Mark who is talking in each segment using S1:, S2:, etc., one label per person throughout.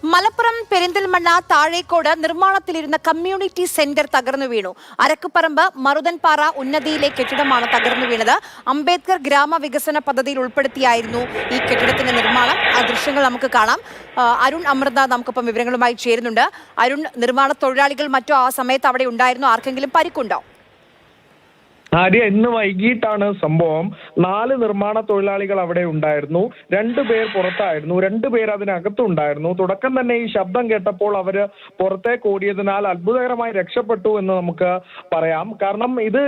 S1: Malappuram Perinthalmanna Thazhekode നിർമ്മാണത്തിലിരുന്ന community centre തകർന്നു വീണു. അരക്കുപറമ്പ് മറുതൻപാറ ഉന്നതിയിലെ കെട്ടിടമാണ് തകർന്നു വീണത്. അംബേദ്കർ ഗ്രാമവികസന പദ്ധതിയിൽ ഉൾപ്പെടുത്തിയായിരുന്നു ഈ കെട്ടിടത്തിന്റെ നിർമ്മാണം. ആ ദൃശ്യങ്ങൾ നമുക്ക് കാണാം. അരുൺ അമൃത നമുക്കൊപ്പം വിവരങ്ങളുമായി ചേരുന്നുണ്ട്. അരുൺ, നിർമ്മാണ തൊഴിലാളികൾ മറ്റോ ആ സമയത്ത് അവിടെ ഉണ്ടായിരുന്നു? ആർക്കെങ്കിലും പരിക്കുണ്ടോ?
S2: ആര്യ, ഇന്ന് വൈകിട്ടാണ് സംഭവം. 4 നിർമ്മാണ തൊഴിലാളികൾ അവിടെ ഉണ്ടായിരുന്നു. 2 പേർ പുറത്തായിരുന്നു, 2 പേർ അതിനകത്തുണ്ടായിരുന്നു. തുടക്കം തന്നെ ഈ ശബ്ദം കേട്ടപ്പോൾ അവര് പുറത്തേക്ക് ഓടിയതിനാൽ അത്ഭുതകരമായി രക്ഷപ്പെട്ടു എന്ന് നമുക്ക് പറയാം. കാരണം ഇത്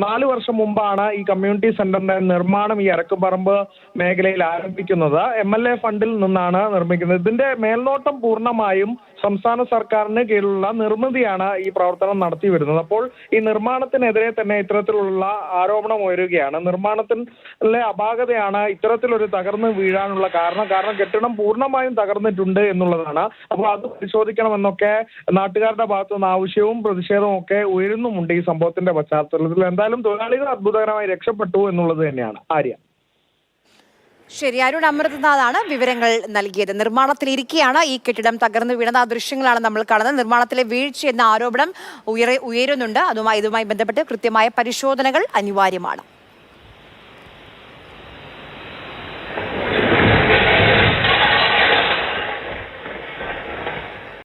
S2: 4 വർഷം മുമ്പാണ് ഈ കമ്മ്യൂണിറ്റി സെന്ററിന്റെ നിർമ്മാണം ഈ അരക്കുപറമ്പ് മേഖലയിൽ ആരംഭിക്കുന്നത്. MLA ഫണ്ടിൽ നിന്നാണ് നിർമ്മിക്കുന്നത്. ഇതിന്റെ മേൽനോട്ടം പൂർണ്ണമായും സംസ്ഥാന സർക്കാരിന് കീഴിലുള്ള നിർമ്മിതിയാണ് ഈ പ്രവർത്തനം നടത്തി വരുന്നത്. അപ്പോൾ ഈ നിർമ്മാണത്തിനെതിരെ തന്നെ ഇത്തരത്തിലുള്ള ആരോപണം ഉയരുകയാണ്. നിർമ്മാണത്തിലെ അപാകതയാണ് ഇത്തരത്തിലൊരു തകർന്ന് വീഴാനുള്ള കാരണം. കെട്ടിടം പൂർണ്ണമായും തകർന്നിട്ടുണ്ട് എന്നുള്ളതാണ്. അപ്പോൾ അത് പരിശോധിക്കണമെന്നൊക്കെ നാട്ടുകാരുടെ ഭാഗത്തുനിന്ന് ആവശ്യവും പ്രതിഷേധവും ഒക്കെ ഉയരുന്നുമുണ്ട് ഈ സംഭവത്തിന്റെ പശ്ചാത്തലത്തിൽ. എന്തായാലും തൊഴിലാളികൾ അത്ഭുതകരമായി രക്ഷപ്പെട്ടു എന്നുള്ളത് തന്നെയാണ്. ആര്യ,
S1: ശരി, അരുൺ അമൃതനാഥാണ് വിവരങ്ങൾ നൽകിയത്. നിർമ്മാണത്തിലിരിക്കെയാണ് ഈ കെട്ടിടം തകർന്നു വീണത്. ആ ദൃശ്യങ്ങളാണ് നമ്മൾ കാണുന്നത്. നിർമ്മാണത്തിലെ വീഴ്ച എന്ന ആരോപണം ഉയരുന്നുണ്ട്. ഇതുമായി ബന്ധപ്പെട്ട് കൃത്യമായ പരിശോധനകൾ അനിവാര്യമാണ്.